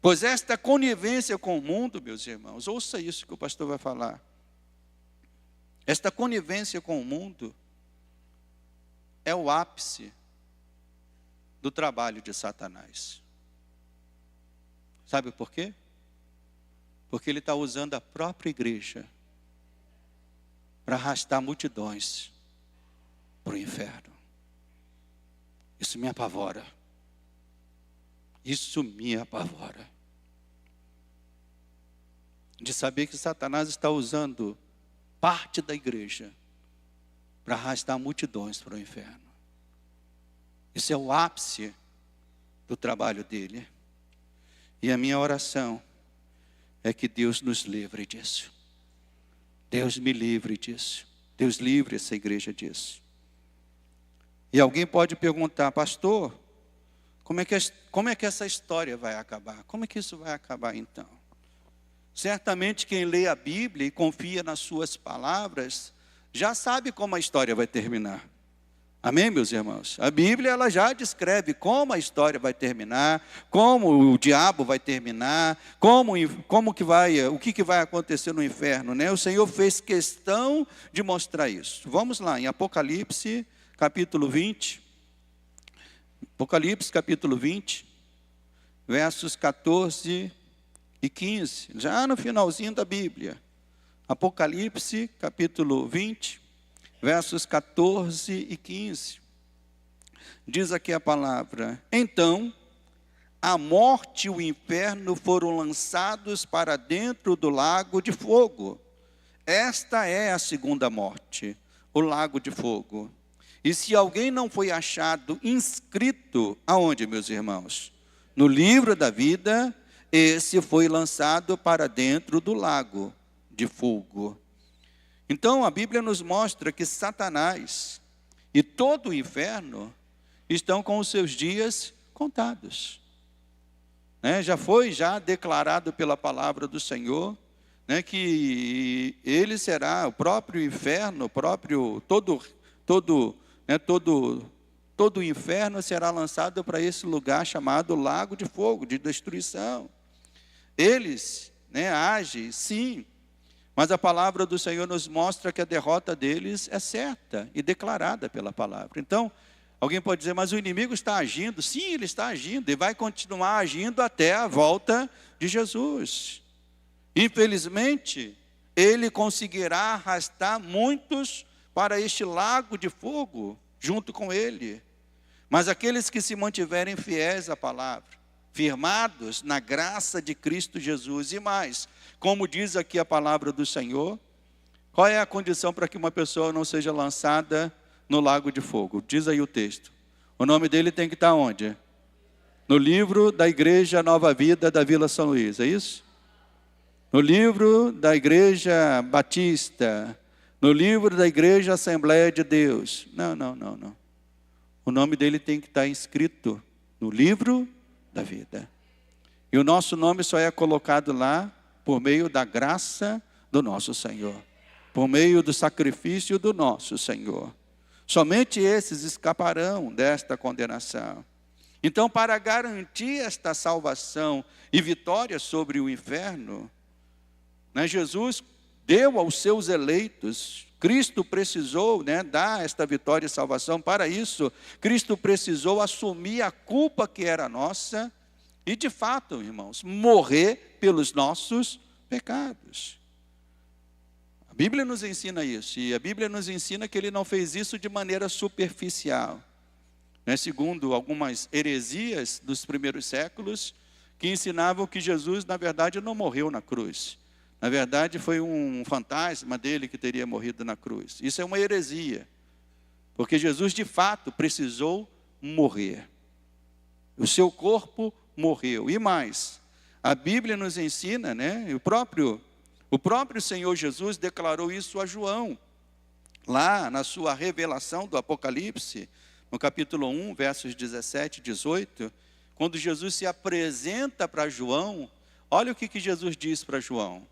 Pois esta conivência com o mundo, meus irmãos, ouça isso que o pastor vai falar. Esta conivência com o mundo é o ápice do trabalho de Satanás. Sabe por quê? Porque ele está usando a própria igreja para arrastar multidões para o inferno. Isso me apavora. Isso me apavora. De saber que Satanás está usando parte da igreja para arrastar multidões para o inferno. Isso é o ápice do trabalho dele. E a minha oração é que Deus nos livre disso. Deus me livre disso. Deus livre essa igreja disso. E alguém pode perguntar: pastor, como é que essa história vai acabar? Como é que isso vai acabar então? Certamente quem lê a Bíblia e confia nas suas palavras já sabe como a história vai terminar. Amém, meus irmãos? A Bíblia ela já descreve como a história vai terminar, como o diabo vai terminar, como que vai, o que vai acontecer no inferno, né? O Senhor fez questão de mostrar isso. Vamos lá, em Apocalipse, capítulo 20. Apocalipse, capítulo 20, versos 14 e 15, já no finalzinho da Bíblia. Apocalipse, capítulo 20, versos 14 e 15. Diz aqui a palavra: então, a morte e o inferno foram lançados para dentro do lago de fogo. Esta é a segunda morte, o lago de fogo. E se alguém não foi achado inscrito, aonde, meus irmãos? No livro da vida, esse foi lançado para dentro do lago de fogo. Então, a Bíblia nos mostra que Satanás e todo o inferno estão com os seus dias contados. Já foi declarado pela palavra do Senhor, que ele será o próprio inferno, todo o inferno será lançado para esse lugar chamado lago de fogo, de destruição. Eles agem, sim, mas a palavra do Senhor nos mostra que a derrota deles é certa e declarada pela palavra. Então, alguém pode dizer, mas o inimigo está agindo. Sim, ele está agindo e vai continuar agindo até a volta de Jesus. Infelizmente, ele conseguirá arrastar muitos para este lago de fogo, junto com ele. Mas aqueles que se mantiverem fiéis à palavra, firmados na graça de Cristo Jesus, e mais, como diz aqui a palavra do Senhor, qual é a condição para que uma pessoa não seja lançada no lago de fogo? Diz aí o texto. O nome dele tem que estar onde? No livro da Igreja Nova Vida da Vila São Luís, é isso? No livro da Igreja Batista, no livro da Igreja Assembleia de Deus. Não. O nome dele tem que estar inscrito no livro da vida. E o nosso nome só é colocado lá por meio da graça do nosso Senhor, por meio do sacrifício do nosso Senhor. Somente esses escaparão desta condenação. Então, para garantir esta salvação e vitória sobre o inferno, Jesus deu aos seus eleitos, Cristo precisou dar esta vitória e salvação. Para isso, Cristo precisou assumir a culpa que era nossa e, de fato, irmãos, morrer pelos nossos pecados. A Bíblia nos ensina isso, e a Bíblia nos ensina que ele não fez isso de maneira superficial. Segundo algumas heresias dos primeiros séculos, que ensinavam que Jesus, na verdade, não morreu na cruz. Na verdade, foi um fantasma dele que teria morrido na cruz. Isso é uma heresia, porque Jesus, de fato, precisou morrer. O seu corpo morreu. E mais, a Bíblia nos ensina, o próprio Senhor Jesus declarou isso a João, lá na sua revelação do Apocalipse, no capítulo 1, versos 17 e 18, quando Jesus se apresenta para João, olha o que Jesus diz para João.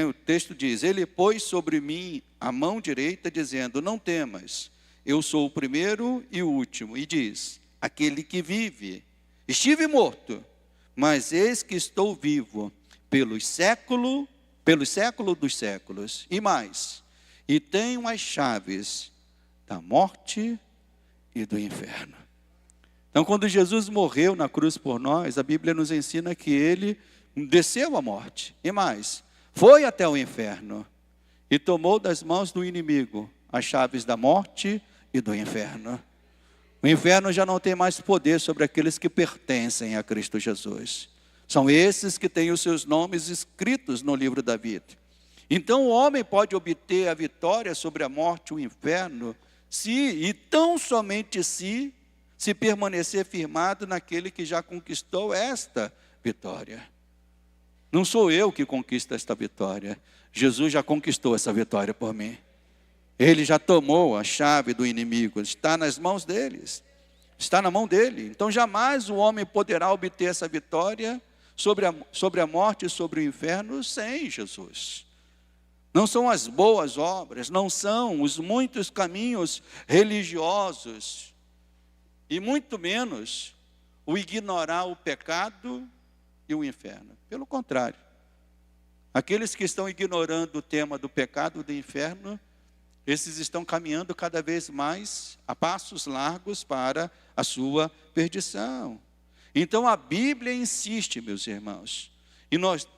O texto diz, ele pôs sobre mim a mão direita, dizendo, não temas, eu sou o primeiro e o último. E diz, aquele que vive, estive morto, mas eis que estou vivo pelos séculos dos séculos. E mais, e tenho as chaves da morte e do inferno. Então, quando Jesus morreu na cruz por nós, a Bíblia nos ensina que ele desceu à morte, e mais, foi até o inferno, e tomou das mãos do inimigo as chaves da morte e do inferno. O inferno já não tem mais poder sobre aqueles que pertencem a Cristo Jesus. São esses que têm os seus nomes escritos no livro da vida. Então o homem pode obter a vitória sobre a morte e o inferno, e tão somente se permanecer firmado naquele que já conquistou esta vitória. Não sou eu que conquisto esta vitória. Jesus já conquistou essa vitória por mim. Ele já tomou a chave do inimigo. Está nas mãos deles. Está na mão dele. Então jamais o homem poderá obter essa vitória sobre a morte e sobre o inferno sem Jesus. não são as boas obras, não são os muitos caminhos religiosos, e muito menos o ignorar o pecado e o inferno. Pelo contrário, aqueles que estão ignorando o tema do pecado e do inferno, esses estão caminhando cada vez mais a passos largos para a sua perdição. Então a Bíblia insiste, meus irmãos,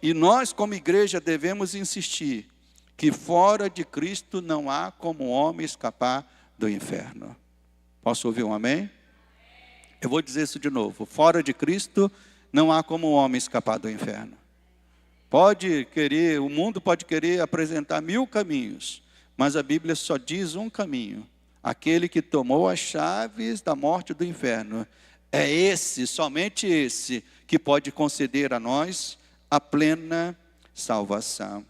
e nós como igreja devemos insistir, que fora de Cristo não há como o homem escapar do inferno. Posso ouvir um amém? Eu vou dizer isso de novo. Fora de Cristo não há como o homem escapar do inferno. O mundo pode querer apresentar 1000 caminhos, mas a Bíblia só diz um caminho. Aquele que tomou as chaves da morte e do inferno. É esse, somente esse, que pode conceder a nós a plena salvação.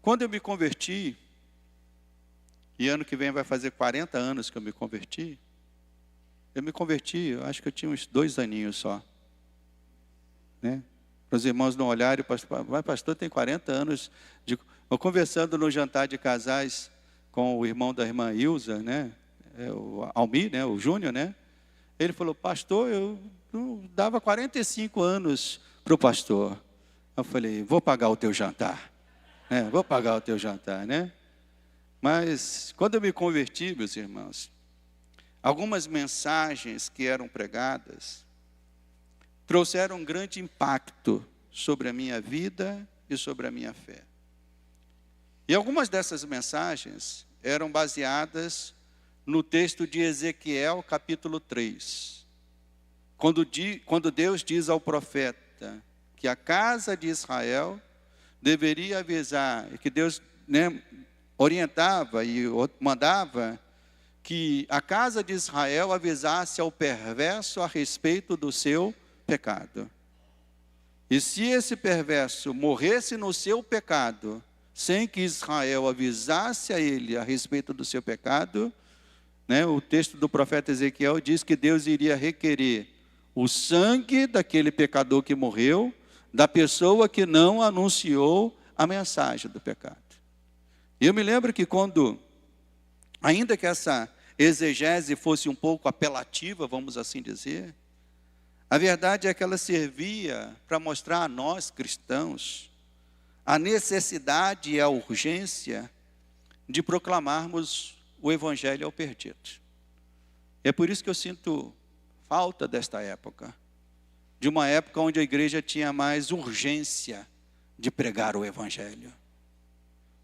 Quando eu me converti, e ano que vem vai fazer 40 anos que eu me converti, eu acho que eu tinha uns 2 aninhos só. Né? Para os irmãos não olharem, mas pastor tem 40 anos. Eu conversando no jantar de casais com o irmão da irmã Ilza, né? O Almir, né? O Júnior, né? Ele falou, pastor, eu dava 45 anos para o pastor. Eu falei, vou pagar o teu jantar. Vou pagar o teu jantar, né? Mas quando eu me converti, meus irmãos, algumas mensagens que eram pregadas trouxeram um grande impacto sobre a minha vida e sobre a minha fé. E algumas dessas mensagens eram baseadas no texto de Ezequiel, capítulo 3. Quando Deus diz ao profeta que a casa de Israel deveria avisar, que Deus orientava e mandava que a casa de Israel avisasse ao perverso a respeito do seu pecado. E se esse perverso morresse no seu pecado, sem que Israel avisasse a ele a respeito do seu pecado, o texto do profeta Ezequiel diz que Deus iria requerer o sangue daquele pecador que morreu, da pessoa que não anunciou a mensagem do pecado. E eu me lembro que ainda que essa exegese fosse um pouco apelativa, vamos assim dizer, a verdade é que ela servia para mostrar a nós cristãos a necessidade e a urgência de proclamarmos o evangelho ao perdido. É por isso que eu sinto falta desta época, de uma época onde a igreja tinha mais urgência de pregar o evangelho,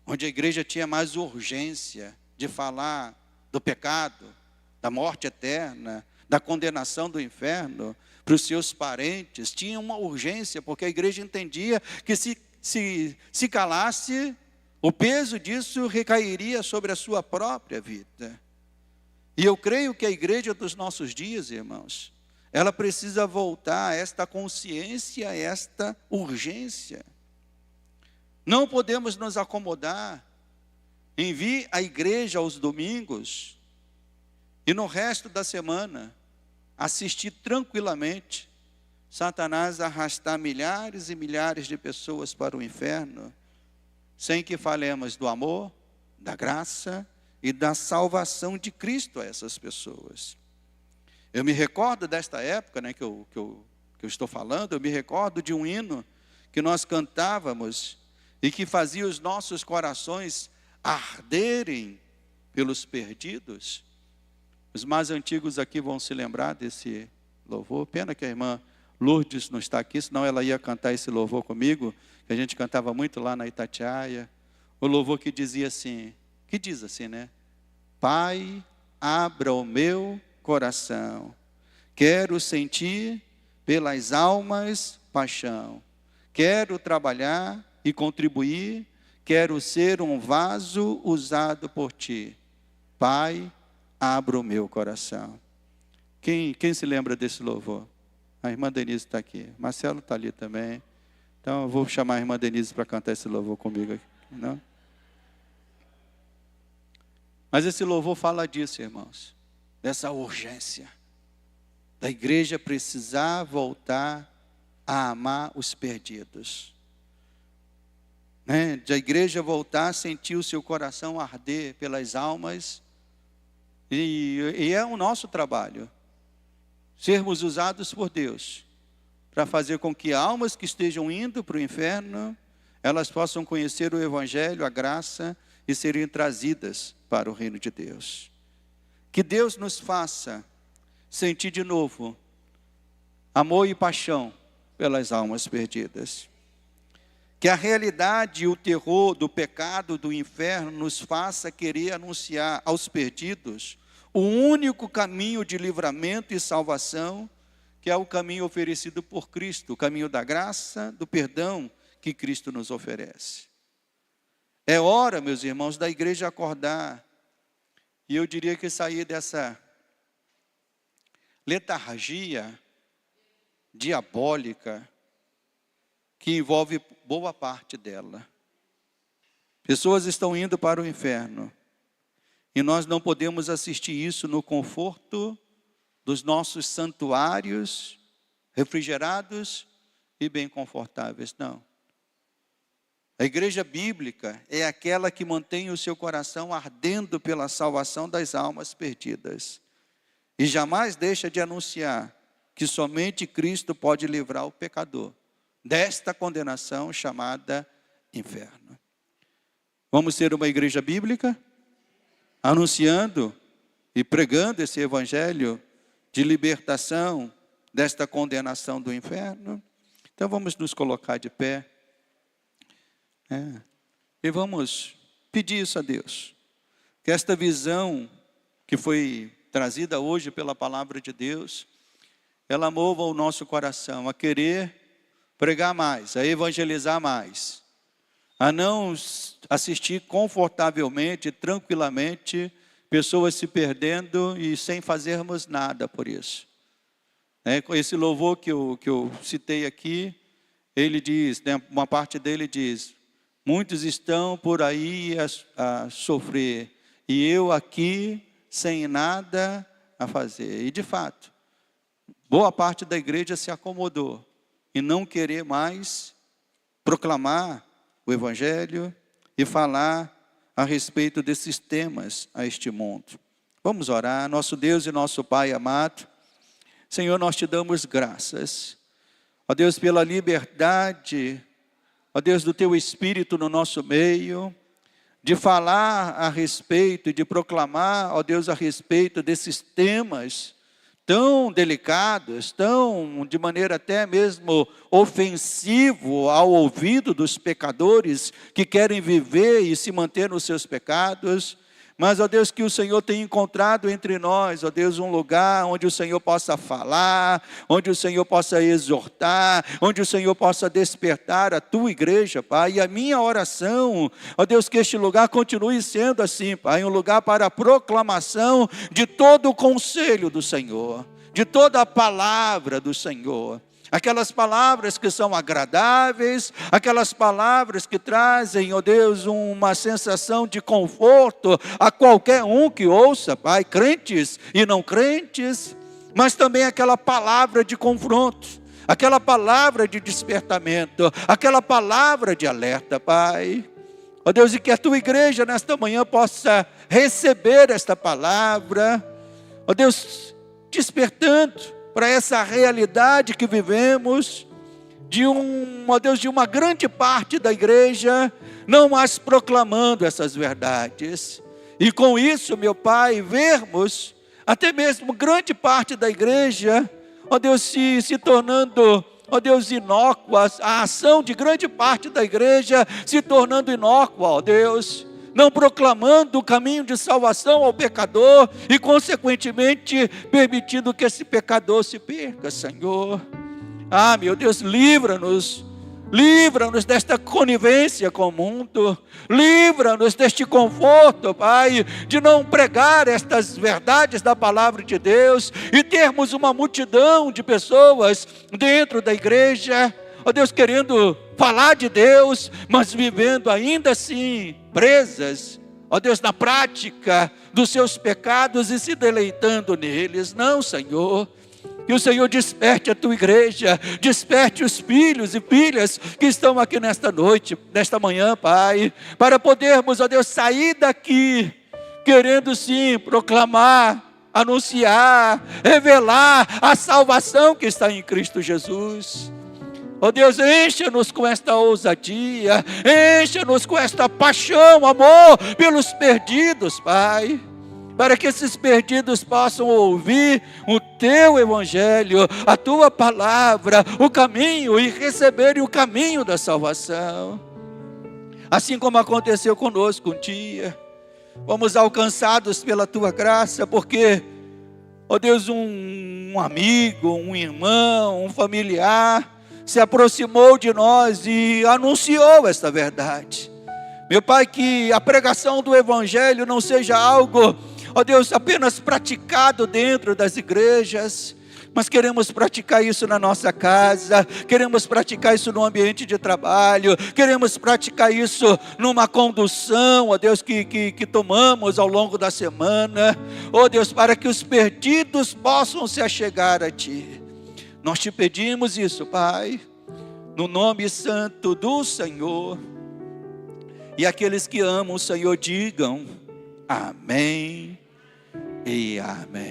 onde a igreja tinha mais urgência de falar do pecado, da morte eterna, da condenação do inferno para os seus parentes. Tinha uma urgência, porque a igreja entendia que se calasse, o peso disso recairia sobre a sua própria vida. E eu creio que a igreja dos nossos dias, irmãos, ela precisa voltar a esta consciência, a esta urgência. Não podemos nos acomodar em vir à igreja aos domingos e no resto da semana assistir tranquilamente Satanás arrastar milhares e milhares de pessoas para o inferno, sem que falemos do amor, da graça e da salvação de Cristo a essas pessoas. Eu me recordo desta época, que eu estou falando, eu me recordo de um hino que nós cantávamos e que fazia os nossos corações arderem pelos perdidos. Os mais antigos aqui vão se lembrar desse louvor. Pena que a irmã Lourdes não está aqui, senão ela ia cantar esse louvor comigo, que a gente cantava muito lá na Itatiaia. O louvor que dizia assim, que diz assim, Pai, abra o meu coração, quero sentir pelas almas paixão, quero trabalhar e contribuir, quero ser um vaso usado por ti. Pai, abra o meu coração. Quem se lembra desse louvor? A irmã Denise está aqui. Marcelo está ali também. Então eu vou chamar a irmã Denise para cantar esse louvor comigo aqui. Não? Mas esse louvor fala disso, irmãos. Dessa urgência. Da igreja precisar voltar a amar os perdidos. de a igreja voltar a sentir o seu coração arder pelas almas, e é o nosso trabalho, sermos usados por Deus, para fazer com que almas que estejam indo para o inferno, elas possam conhecer o Evangelho, a graça, e serem trazidas para o reino de Deus. Que Deus nos faça sentir de novo amor e paixão pelas almas perdidas. Que a realidade e o terror do pecado, do inferno, nos faça querer anunciar aos perdidos o único caminho de livramento e salvação, que é o caminho oferecido por Cristo, o caminho da graça, do perdão que Cristo nos oferece. É hora, meus irmãos, da igreja acordar, e eu diria que sair dessa letargia diabólica que envolve boa parte dela. Pessoas estão indo para o inferno, e nós não podemos assistir isso no conforto dos nossos santuários refrigerados e bem confortáveis, não. A igreja bíblica é aquela que mantém o seu coração ardendo pela salvação das almas perdidas, e jamais deixa de anunciar que somente Cristo pode livrar o pecador desta condenação chamada inferno. Vamos ser uma igreja bíblica, anunciando e pregando esse evangelho de libertação desta condenação do inferno. Então vamos nos colocar de pé, e vamos pedir isso a Deus, que esta visão que foi trazida hoje pela palavra de Deus, ela mova o nosso coração a querer pregar mais, a evangelizar mais, a não assistir confortavelmente, tranquilamente, pessoas se perdendo e sem fazermos nada por isso. Com esse louvor que eu citei aqui, ele diz, uma parte dele diz: muitos estão por aí a sofrer, e eu aqui sem nada a fazer. E de fato, boa parte da igreja se acomodou e não querer mais proclamar o evangelho e falar a respeito desses temas a este mundo. Vamos orar. Nosso Deus e nosso Pai amado, Senhor, nós te damos graças, ó Deus, pela liberdade, ó Deus, do teu Espírito no nosso meio, de falar a respeito, de proclamar, ó Deus, a respeito desses temas tão delicados, tão de maneira até mesmo ofensivo ao ouvido dos pecadores que querem viver e se manter nos seus pecados. Mas, ó Deus, que o Senhor tenha encontrado entre nós, ó Deus, um lugar onde o Senhor possa falar, onde o Senhor possa exortar, onde o Senhor possa despertar a tua igreja, Pai. E a minha oração, ó Deus, que este lugar continue sendo assim, Pai, um lugar para a proclamação de todo o conselho do Senhor, de toda a palavra do Senhor. Aquelas palavras que são agradáveis, aquelas palavras que trazem, ó Deus, uma sensação de conforto a qualquer um que ouça, Pai, crentes e não crentes, mas também aquela palavra de confronto, aquela palavra de despertamento, aquela palavra de alerta, Pai. Ó Deus, e que a tua igreja nesta manhã possa receber esta palavra, ó Deus, despertando para essa realidade que vivemos, ó Deus, de uma grande parte da igreja, não mais proclamando essas verdades. E com isso, meu Pai, vermos até mesmo grande parte da igreja, ó Deus, se tornando, ó Deus, inócua, a ação de grande parte da igreja se tornando inócua, ó Deus, não proclamando o caminho de salvação ao pecador e, consequentemente, permitindo que esse pecador se perca, Senhor. Ah, meu Deus, livra-nos desta conivência com o mundo, livra-nos deste conforto, Pai, de não pregar estas verdades da palavra de Deus e termos uma multidão de pessoas dentro da igreja, ó Deus, querendo falar de Deus, mas vivendo ainda assim presas, ó Deus, na prática dos seus pecados e se deleitando neles. Não, Senhor, Que o Senhor desperte a tua igreja, desperte os filhos e filhas que estão aqui nesta noite, nesta manhã, Pai, para podermos, ó Deus, sair daqui, querendo sim proclamar, anunciar, revelar a salvação que está em Cristo Jesus. Ó Deus, encha-nos com esta ousadia, encha-nos com esta paixão, amor pelos perdidos, Pai, para que esses perdidos possam ouvir o Teu Evangelho, a Tua Palavra, o caminho, e receberem o caminho da salvação. Assim como aconteceu conosco um dia, fomos alcançados pela Tua graça, porque, ó Deus, um amigo, um irmão, um familiar, se aproximou de nós e anunciou esta verdade. Meu Pai, que a pregação do Evangelho não seja algo, ó Deus, apenas praticado dentro das igrejas, mas queremos praticar isso na nossa casa, queremos praticar isso no ambiente de trabalho, queremos praticar isso numa condução, ó Deus, que tomamos ao longo da semana, ó Deus, para que os perdidos possam se achegar a Ti. Nós te pedimos isso, Pai, no nome santo do Senhor, e aqueles que amam o Senhor digam amém e amém.